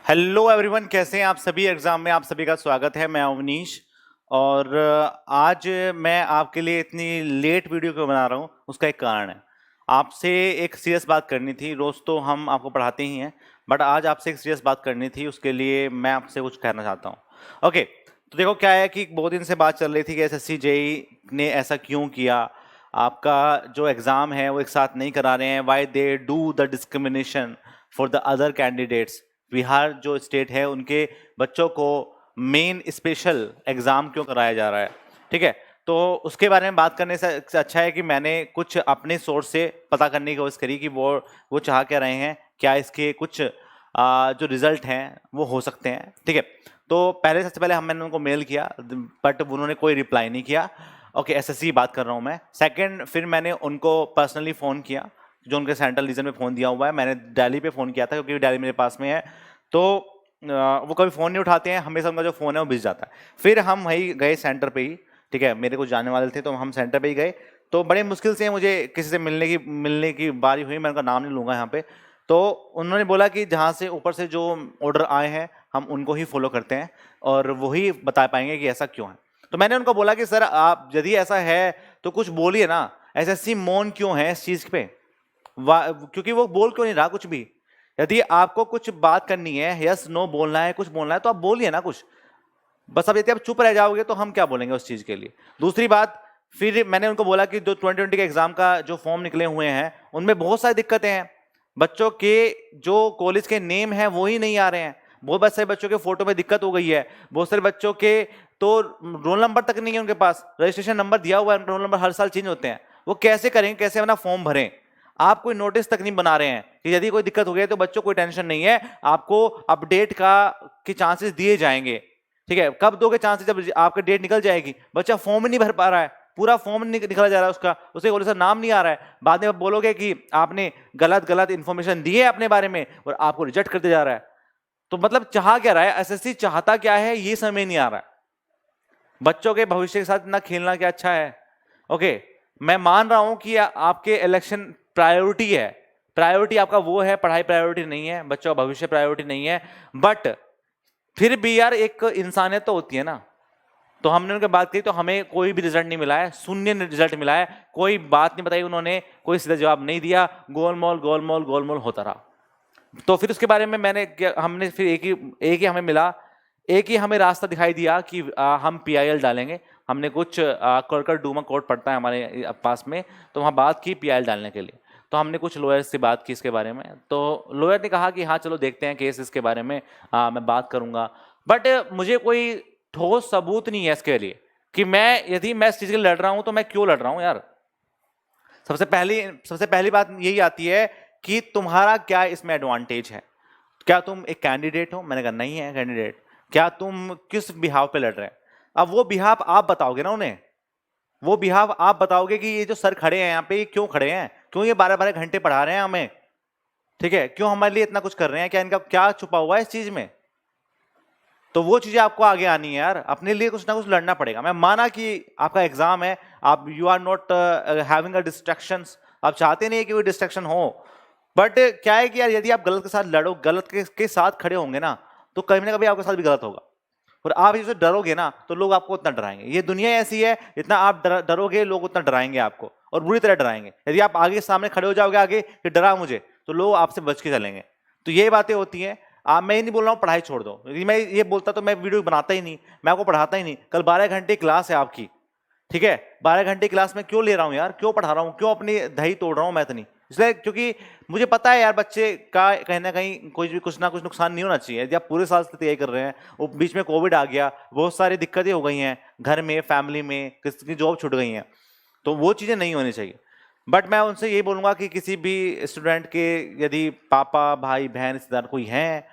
Hello everyone, कैसे हैं आप सभी। एग्जाम में आप सभी का स्वागत है। मैं अवनीश और आज मैं आपके लिए इतनी लेट वीडियो क्यों बना रहा हूँ उसका एक कारण है। आपसे एक सीरियस बात करनी थी। रोज तो हम आपको पढ़ाते ही हैं, बट आज आपसे एक सीरियस बात करनी थी। उसके लिए मैं आपसे कुछ कहना चाहता हूँ। ओके, तो देखो क्या है कि बहुत दिन से बात चल रही थी कि एसएससी जेई ने ऐसा क्यों किया। आपका जो एग्ज़ाम है वो एक साथ नहीं करा रहे हैं। Why they do the discrimination for the other candidates. Bihar जो स्टेट है उनके बच्चों को मेन स्पेशल एग्जाम क्यों कराया जा रहा है। ठीक है, तो उसके बारे में बात करने से अच्छा है कि मैंने कुछ अपने सोर्स से पता करने की कोशिश करी कि वो चाह क्या रहे हैं, क्या इसके कुछ जो रिजल्ट हैं वो हो सकते हैं। ठीक है, तो सबसे पहले मैंने उनको मेल किया, बट उन्होंने कोई रिप्लाई नहीं किया। ओके, एसएससी बात कर रहा हूँ मैं। सेकंड, फिर मैंने उनको पर्सनली फ़ोन किया, जो उनके सेंट्रल रीजन में फ़ोन दिया हुआ है। मैंने दिल्ली पे फ़ोन किया था क्योंकि दिल्ली मेरे पास में है। तो वो कभी फ़ोन नहीं उठाते हैं, हमेशा उनका जो फ़ोन है वो बिज जाता है। फिर हम वहीं गए सेंटर पे ही। ठीक है, मेरे कुछ जाने वाले थे तो हम सेंटर पे ही गए। तो बड़े मुश्किल से मुझे किसी से मिलने की बारी हुई। मैं उनका नाम नहीं लूँगा यहाँ पे। तो उन्होंने बोला कि जहाँ से ऊपर से जो ऑर्डर आए हैं हम उनको ही फॉलो करते हैं और वही बता पाएंगे कि ऐसा क्यों है। तो मैंने उनको बोला कि सर आप यदि ऐसा है तो कुछ बोलिए ना, एसएससी मौन क्यों है इस चीज़ पे। क्योंकि वो बोल क्यों नहीं रहा कुछ भी। यदि आपको कुछ बात करनी है, यस नो बोलना है, कुछ बोलना है तो आप बोलिए ना कुछ। बस अब यदि आप चुप रह जाओगे तो हम क्या बोलेंगे उस चीज के लिए। दूसरी बात, फिर मैंने उनको बोला कि जो 2020 के एग्जाम का जो फॉर्म निकले हुए हैं उनमें बहुत सारी दिक्कतें हैं। बच्चों के जो कॉलेज के नेम हैं वो ही नहीं आ रहे हैं। बहुत सारे बच्चों के फोटो में दिक्कत हो गई है। बहुत सारे बच्चों के तो रोल नंबर तक नहीं है उनके पास। रजिस्ट्रेशन नंबर दिया हुआ है, रोल नंबर हर साल चेंज होते हैं। वो कैसे करेंगे, कैसे अपना फॉर्म भरें। आप कोई नोटिस तक नहीं बना रहे हैं कि यदि कोई दिक्कत हो गई तो बच्चों कोई टेंशन नहीं है, आपको अपडेट का के चांसेस दिए जाएंगे। ठीक है, कब दोगे चांसेस, जब आपका डेट निकल जाएगी। बच्चा फॉर्म ही नहीं भर पा रहा है, पूरा फॉर्म निकला जा रहा है उसका, उसे कॉलेज का नाम नहीं आ रहा है। बाद में आप बोलोगे कि आपने गलत गलत इंफॉर्मेशन दी है अपने बारे में और आपको रिजेक्ट करते जा रहा है। तो मतलब चाह क्या रहा है एसएससी, चाहता क्या है ये समझ नहीं आ रहा है। बच्चों के भविष्य के साथ ना खेलना क्या अच्छा है। ओके, मैं मान रहा हूं कि आपके इलेक्शन प्रायोरिटी है, प्रायोरिटी आपका वो है, पढ़ाई प्रायोरिटी नहीं है, बच्चों का भविष्य प्रायोरिटी नहीं है। बट फिर भी यार एक इंसानियत तो होती है ना। तो हमने उनके बात की तो हमें कोई भी रिजल्ट नहीं मिला है, शून्य रिजल्ट मिला है। कोई बात नहीं बताई उन्होंने, कोई सीधा जवाब नहीं दिया, गोलमोल गोलमोल गोलमोल होता रहा। तो फिर उसके बारे में हमने फिर एक ही हमें मिला, एक ही हमें रास्ता दिखाई दिया कि हम पीआईएल डालेंगे। हमने कुछ करकर डूमा कोर्ट पड़ता है हमारे पास में, तो वहाँ बात की पीआईएल डालने के लिए। तो हमने कुछ लॉयर से बात की इसके बारे में। तो लॉयर ने कहा कि हाँ चलो देखते हैं केस, इसके बारे में मैं बात करूंगा। बट मुझे कोई ठोस सबूत नहीं है इसके लिए कि यदि मैं इस चीज़ के लिए लड़ रहा हूं तो मैं क्यों लड़ रहा हूं यार। सबसे पहली बात यही आती है कि तुम्हारा क्या इसमें एडवांटेज है। क्या तुम एक कैंडिडेट हो? मैंने कहा नहीं है कैंडिडेट। क्या तुम किस बिहाव पे लड़ रहे हैं? अब वो बिहाव आप बताओगे ना उन्हें। वो बिहाव आप बताओगे कि ये जो सर खड़े हैं यहाँ पे, ये क्यों खड़े हैं, क्यों ये 12-12 घंटे पढ़ा रहे हैं हमें। ठीक है, क्यों हमारे लिए इतना कुछ कर रहे हैं, क्या इनका क्या छुपा हुआ है इस चीज में। तो वो चीजें आपको आगे आनी है यार, अपने लिए कुछ ना कुछ लड़ना पड़ेगा। मैं माना कि आपका एग्जाम है, आप you are not having a distractions, आप चाहते नहीं है कि कोई डिस्ट्रैक्शन हो। बट क्या है कि यार यदि आप गलत के साथ लड़ो, गलत के साथ खड़े होंगे ना, तो कभी ना कभी आपके साथ भी गलत होगा। और आप इससे डरोगे ना तो लोग आपको उतना डराएंगे। ये दुनिया ऐसी है, जितना आप डरोगे लोग उतना डराएंगे आपको, और बुरी तरह डराएंगे। यदि आप आगे सामने खड़े हो जाओगे आगे कि डरा मुझे, तो लोग आपसे बच के चलेंगे। तो ये बातें होती हैं। मैं ये नहीं बोल रहा हूँ पढ़ाई छोड़ दो, यदि मैं ये बोलता तो मैं वीडियो बनाता ही नहीं, मैं आपको पढ़ाता ही नहीं। कल 12 घंटे क्लास है आपकी। ठीक है, 12 घंटे क्लास में क्यों ले रहा हूँ यार, क्यों पढ़ा रहा हूँ, क्यों अपनी दही तोड़ रहा हूँ मैं इतनी। इसलिए क्योंकि मुझे पता है यार बच्चे का कहीं ना कहीं कुछ ना कुछ नुकसान नहीं होना चाहिए। यदि आप पूरे साल से तैयारी कर रहे हैं, वो बीच में कोविड आ गया, बहुत सारी दिक्कतें हो गई हैं घर में, फैमिली में, किसी की जॉब छूट गई हैं, तो वो चीज़ें नहीं होनी चाहिए। बट मैं उनसे यही बोलूँगा कि किसी भी स्टूडेंट के यदि पापा भाई बहन रिश्तेदार कोई हैं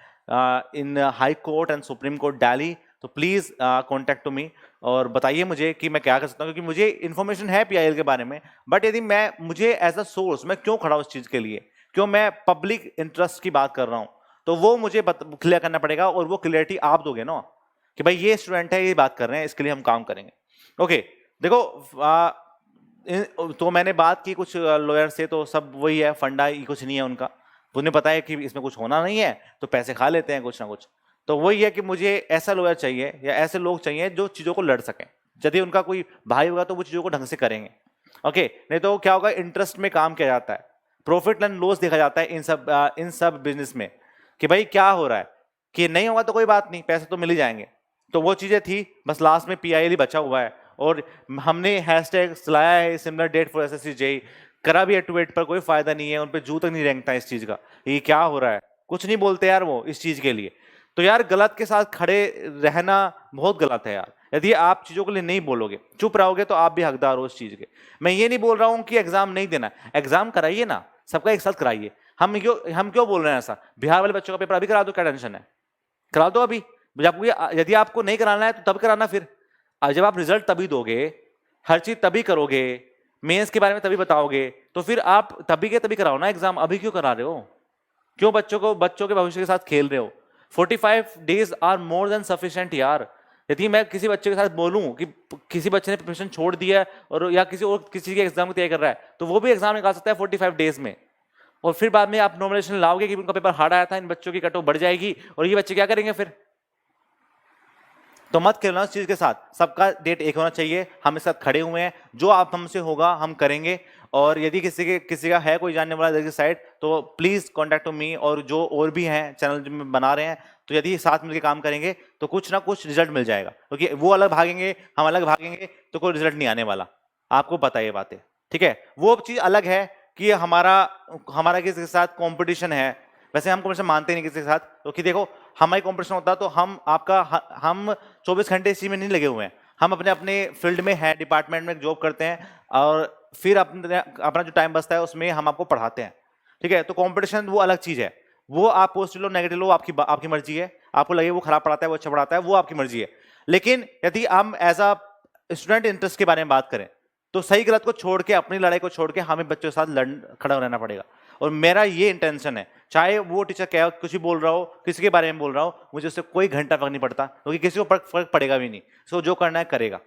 इन high court and supreme court Delhi, तो प्लीज़ कॉन्टैक्ट टू मी और बताइए मुझे कि मैं क्या कर सकता हूँ। क्योंकि मुझे इन्फॉर्मेशन है पीआईएल के बारे में, बट यदि मुझे एज अ सोर्स मैं क्यों खड़ा हूँ उस चीज़ के लिए, क्यों मैं पब्लिक इंटरेस्ट की बात कर रहा हूँ, तो वो मुझे क्लियर करना पड़ेगा। और वो क्लियरिटी आप दोगे ना कि भाई ये स्टूडेंट है, ये बात कर रहे हैं, इसके लिए हम काम करेंगे। ओके, देखो तो मैंने बात की कुछ लॉयर से, तो सब वही है, फंडा ही कुछ नहीं है उनका। उन्हें पता है कि इसमें कुछ होना नहीं है तो पैसे खा लेते हैं कुछ ना कुछ। तो वही है कि मुझे ऐसा लॉयर चाहिए या ऐसे लोग चाहिए जो चीज़ों को लड़ सकें। यदि उनका कोई भाई होगा तो वो चीज़ों को ढंग से करेंगे। ओके, नहीं तो क्या होगा, इंटरेस्ट में काम किया जाता है, प्रॉफिट एंड लॉस देखा जाता है इन सब बिजनेस में कि भाई क्या हो रहा है, कि नहीं होगा तो कोई बात नहीं, पैसे तो मिल ही जाएंगे। तो वो चीज़ें थी, बस लास्ट में PIL ही बचा हुआ है। और हमने हैशटैग चलाया है similar date for SSC JEE, करा भी है 2 पर, कोई फायदा नहीं है, उन पर जू तक नहीं रेंगता इस चीज़ का, ये क्या हो रहा है, कुछ नहीं बोलते यार वो इस चीज़ के लिए। तो यार गलत के साथ खड़े रहना बहुत गलत है यार। यदि आप चीज़ों के लिए नहीं बोलोगे, चुप रहोगे, तो आप भी हकदार हो उस चीज़ के। मैं ये नहीं बोल रहा हूँ कि एग्जाम नहीं देना, एग्जाम कराइए ना, सबका एक साथ कराइए। हम क्यों बोल रहे हैं ऐसा? बिहार वाले बच्चों का पेपर अभी करा दो, क्या टेंशन है, करा दो अभी। यदि आपको नहीं कराना है तो तब कराना, फिर जब आप रिजल्ट तभी दोगे, हर चीज तभी करोगे, मेंस के बारे में तभी बताओगे, तो फिर आप तभी के तभी कराओ ना एग्जाम, अभी क्यों करा रहे हो? क्यों बच्चों के भविष्य के साथ खेल रहे हो? 45 days are more than sufficient यार। यदि मैं किसी बच्चे के साथ बोलूं कि किसी बच्चे ने प्रिपरेशन छोड़ दिया है और या किसी के एग्जाम की तैयारी कर रहा है, तो वो भी एग्जाम निकाल सकता है 45 डेज में। और फिर बाद में आप नॉमिनेशन लाओगे कि उनका पेपर हार्ड आया था, इन बच्चों की कट ऑफ बढ़ जाएगी, और ये बच्चे क्या करेंगे फिर? तो मत खेलना उस चीज के साथ, सबका डेट एक होना चाहिए। हम इस साथ खड़े हुए हैं, जो आप हमसे होगा हम करेंगे। और यदि किसी का है कोई जानने वाला साइड, तो प्लीज कॉन्टैक्ट टू मी, और जो और भी हैं चैनल जो में बना रहे हैं, तो यदि साथ मिलकर काम करेंगे तो कुछ ना कुछ रिजल्ट मिल जाएगा। क्योंकि वो अलग भागेंगे, हम अलग भागेंगे, तो कोई रिजल्ट नहीं आने वाला, आपको पता है ये बातें, ठीक है। वो चीज अलग है कि हमारा किसी के साथ कंपटीशन है, वैसे हम कंपटीशन मानते नहीं किसी के साथ। क्योंकि देखो, हमारी कंपटीशन होता तो हम 24 घंटे इसी में नहीं लगे हुए हैं, हम अपने अपने फील्ड में हैं, डिपार्टमेंट में जॉब करते हैं, और फिर अपना जो टाइम बचता है उसमें हम आपको पढ़ाते हैं, ठीक है। तो कंपटीशन वो अलग चीज है, वो आप पॉजिटिव लो नेगेटिव लो, आपकी मर्जी है। आपको लगे वो खराब पढ़ाता है, वो अच्छा पढ़ाता है, वो आपकी मर्जी है। लेकिन यदि हम एज अ स्टूडेंट इंटरेस्ट के बारे में बात करें, तो सही गलत को छोड़ के, अपनी लड़ाई को छोड़ के, हमें बच्चों के साथ खड़ा रहना पड़ेगा। और मेरा ये इंटेंशन है, चाहे वो टीचर क्या कुछ भी बोल रहा हो, किसी के बारे में बोल रहा हो, मुझे उससे कोई घंटा फर्क नहीं पड़ता, क्योंकि किसी को फर्क पड़ेगा भी नहीं। सो जो करना है करेगा,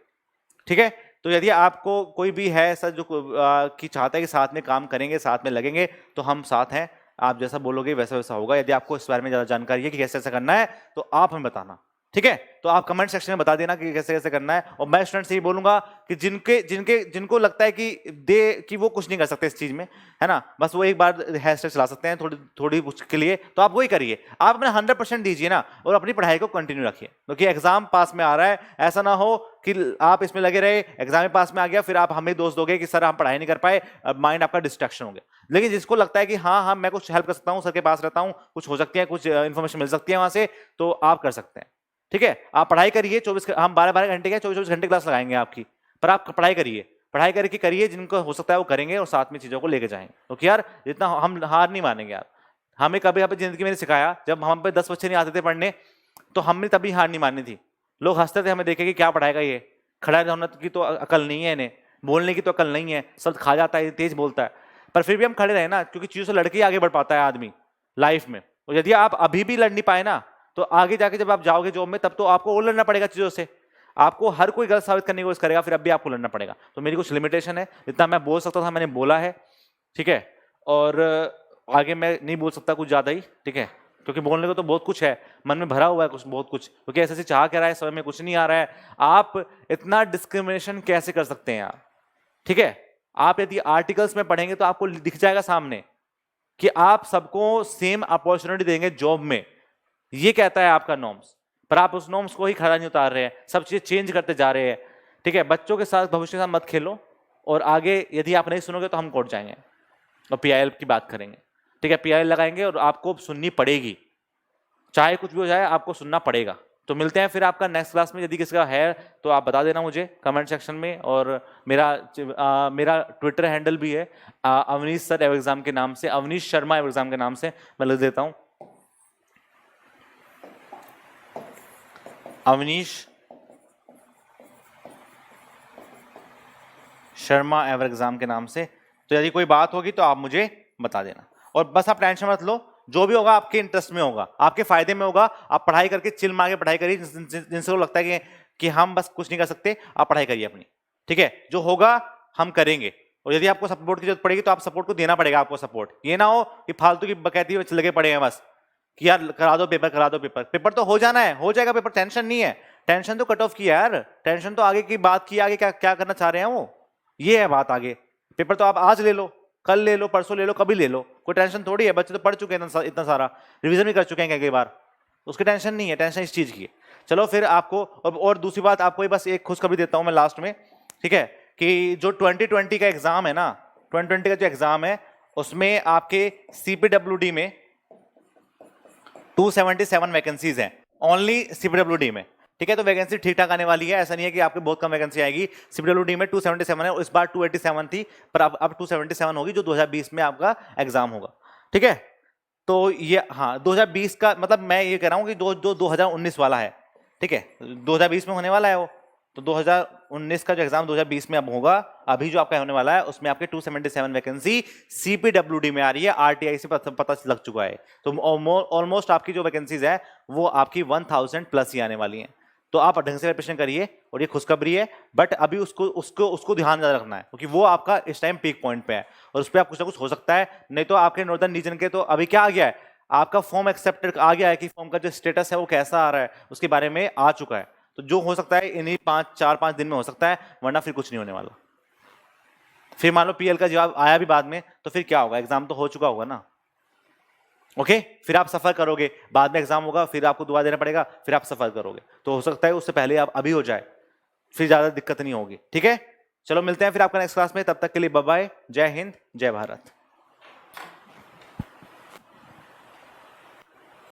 ठीक है। तो यदि आपको कोई भी है ऐसा जो कि चाहता है कि साथ में काम करेंगे, साथ में लगेंगे, तो हम साथ हैं। आप जैसा बोलोगे वैसा वैसा होगा। यदि आपको इस बारे में ज्यादा जानकारी है कि कैसे ऐसा करना है, तो आप हमें बताना, ठीक है। तो आप कमेंट सेक्शन में बता देना कि कैसे कैसे करना है। और मैं स्टूडेंट से ये बोलूंगा कि जिनको लगता है कि वो कुछ नहीं कर सकते इस चीज में, है ना, बस वो एक बार हैशटैग चला सकते हैं थोड़ी कुछ के लिए, तो आप वही करिए। आप अपना 100% दीजिए ना, और अपनी पढ़ाई को कंटिन्यू रखिए, क्योंकि एग्जाम पास में आ रहा है। ऐसा ना हो कि आप इसमें लगे रहे, एग्जाम में पास में आ गया, फिर आप हमें दोष दोगे कि सर हम पढ़ाई नहीं कर पाए, माइंड आपका डिस्ट्रैक्शन हो गया। लेकिन जिसको लगता है कि हाँ मैं कुछ हेल्प कर सकता हूँ, सर के पास रहता हूँ, कुछ हो सकती है, कुछ इन्फॉर्मेशन मिल सकती है वहां से, तो आप कर सकते हैं, ठीक है। आप पढ़ाई करिए, हम 12-12 घंटे के 24-24 घंटे क्लास लगाएंगे आपकी, पर आप पढ़ाई करके करिए, जिनको हो सकता है वो करेंगे, और साथ में चीजों को लेके जाएंगे। क्योंकि यार जितना हम हार नहीं मानेंगे यार। हमें कभी जिंदगी में सिखाया, जब हम पे 10 बच्चे नहीं आते थे पढ़ने, तो हमने तभी हार नहीं मानी थी। लोग हंसते थे हमें देखे कि क्या पढ़ाएगा ये, खड़ा होने की तो अकल नहीं है इन्हें, बोलने की तो अकल नहीं है, सब खा जाता है, तेज बोलता है। पर फिर भी हम खड़े रहे ना, क्योंकि चीजों से लड़के ही आगे बढ़ पाता है आदमी लाइफ में। और यदि आप अभी भी लड़ नहीं पाए ना, तो आगे जाके जब आप जाओगे जॉब में, तब तो आपको और लड़ना पड़ेगा चीजों से। आपको हर कोई गलत साबित करने की कोशिश करेगा, फिर अब भी आपको लड़ना पड़ेगा। तो मेरी कुछ लिमिटेशन है, जितना मैं बोल सकता था मैंने बोला है, ठीक है। और आगे मैं नहीं बोल सकता कुछ ज्यादा ही, ठीक है, क्योंकि बोलने को तो बहुत कुछ है, मन में भरा हुआ है कुछ बहुत कुछ, क्योंकि ऐसे चाह क्या रहा है, समझ में कुछ नहीं आ रहा है। आप इतना डिस्क्रिमिनेशन कैसे कर सकते हैं यार, ठीक है। आप यदि आर्टिकल्स में पढ़ेंगे तो आपको दिख जाएगा सामने कि आप सबको सेम अपॉर्चुनिटी देंगे जॉब में, ये कहता है आपका नॉर्म्स, पर आप उस नॉर्म्स को ही खड़ा नहीं उतार रहे हैं, सब चीजें चेंज करते जा रहे हैं, ठीक है। बच्चों के साथ, भविष्य के साथ मत खेलो, और आगे यदि आप नहीं सुनोगे तो हम कोर्ट जाएंगे और PIL की बात करेंगे, ठीक है। PIL लगाएंगे और आपको सुननी पड़ेगी, चाहे कुछ भी हो जाए, आपको सुनना पड़ेगा। तो मिलते हैं फिर आपका नेक्स्ट क्लास में। यदि किसी का है तो आप बता देना मुझे कमेंट सेक्शन में। और मेरा ट्विटर हैंडल भी है अवनीश सर एग्जाम के नाम से, अवनीश शर्मा एग्जाम के नाम से मैं लिख देता हूं, अवनीश शर्मा एवर एग्जाम के नाम से। तो यदि कोई बात होगी तो आप मुझे बता देना, और बस आप टेंशन मत लो, जो भी होगा आपके इंटरेस्ट में होगा, आपके फायदे में होगा। आप पढ़ाई करके चिल मार के पढ़ाई करिए, जिनसे को लगता है कि हम बस कुछ नहीं कर सकते, आप पढ़ाई करिए अपनी, ठीक है। जो होगा हम करेंगे, और यदि आपको सपोर्ट की जरूरत पड़ेगी तो आप सपोर्ट को देना पड़ेगा, आपको सपोर्ट। ये ना हो कि फालतू की बकैती लगे पड़े हैं बस कि यार करा दो पेपर, करा दो पेपर। पेपर तो हो जाना है, हो जाएगा पेपर, टेंशन नहीं है। टेंशन तो कट ऑफ की है यार, टेंशन तो आगे की बात की, आगे क्या क्या करना चाह रहे हैं वो, ये है बात आगे। पेपर तो आप आज ले लो, कल ले लो, परसों ले लो, कभी ले लो, कोई टेंशन थोड़ी है। बच्चे तो पढ़ चुके हैं इतना सारा, रिवीजन भी कर चुके हैं कई बार, उसकी टेंशन नहीं है, टेंशन इस चीज की है। चलो फिर आपको, और दूसरी बात आपको बस एक खुशखबरी देता हूं मैं लास्ट में, ठीक है, कि जो 2020 का एग्जाम है ना, 2020 का जो एग्जाम है उसमें आपके सीपीडब्ल्यूडी में 277 वैकेंसीज हैं, ओनली सीपीडब्ल्यूडी में, ठीक है। तो वैकेंसी ठीक ठाक आने वाली है, ऐसा नहीं है कि आपके बहुत कम वैकेंसी आएगी। सीपीडब्ल्यूडी में 277 है, इस बार 287 थी, पर अब 277 होगी, जो 2020 में आपका एग्जाम होगा, ठीक है। तो ये हाँ 2020 का मतलब मैं ये कह रहा हूँ कि जो 2019 वाला है, ठीक है, 2020 में होने वाला है वो, तो 2019 का जो एग्जाम 2020 में अब होगा, अभी जो आपका होने वाला है उसमें आपके 277 वैकेंसी सीपीडब्ल्यूडी में आ रही है, आरटीआई से पता लग चुका है। तो ऑलमोस्ट आपकी जो वैकेंसीज है वो आपकी 1000 प्लस ही आने वाली हैं। तो आप ढंग से प्रिपरेशन करिए, और ये खुशखबरी है, बट अभी उसको ध्यान रखना है, क्योंकि वो आपका इस टाइम पीक पॉइंट पे है, और उस पर आप कुछ ना कुछ हो सकता है। नहीं तो आपके नॉर्दर्न रीजन के तो अभी क्या आ गया है, आपका फॉर्म एक्सेप्टेड आ गया है, कि फॉर्म का जो स्टेटस है वो कैसा आ रहा है उसके बारे में आ चुका है। तो जो हो सकता है इन्हीं 4-5 दिन में हो सकता है, वरना फिर कुछ नहीं होने वाला। फिर मान लो पीएल का जवाब आया भी बाद में, तो फिर क्या होगा, एग्जाम तो हो चुका होगा ना, ओके। फिर आप सफर करोगे, बाद में एग्जाम होगा, फिर आपको दुआ देना पड़ेगा, फिर आप सफर करोगे, तो हो सकता है उससे पहले आप अभी हो जाए, फिर ज्यादा दिक्कत नहीं होगी, ठीक है। चलो मिलते हैं फिर आपका नेक्स्ट क्लास में, तब तक के लिए बाय बाय, जय हिंद, जय भारत।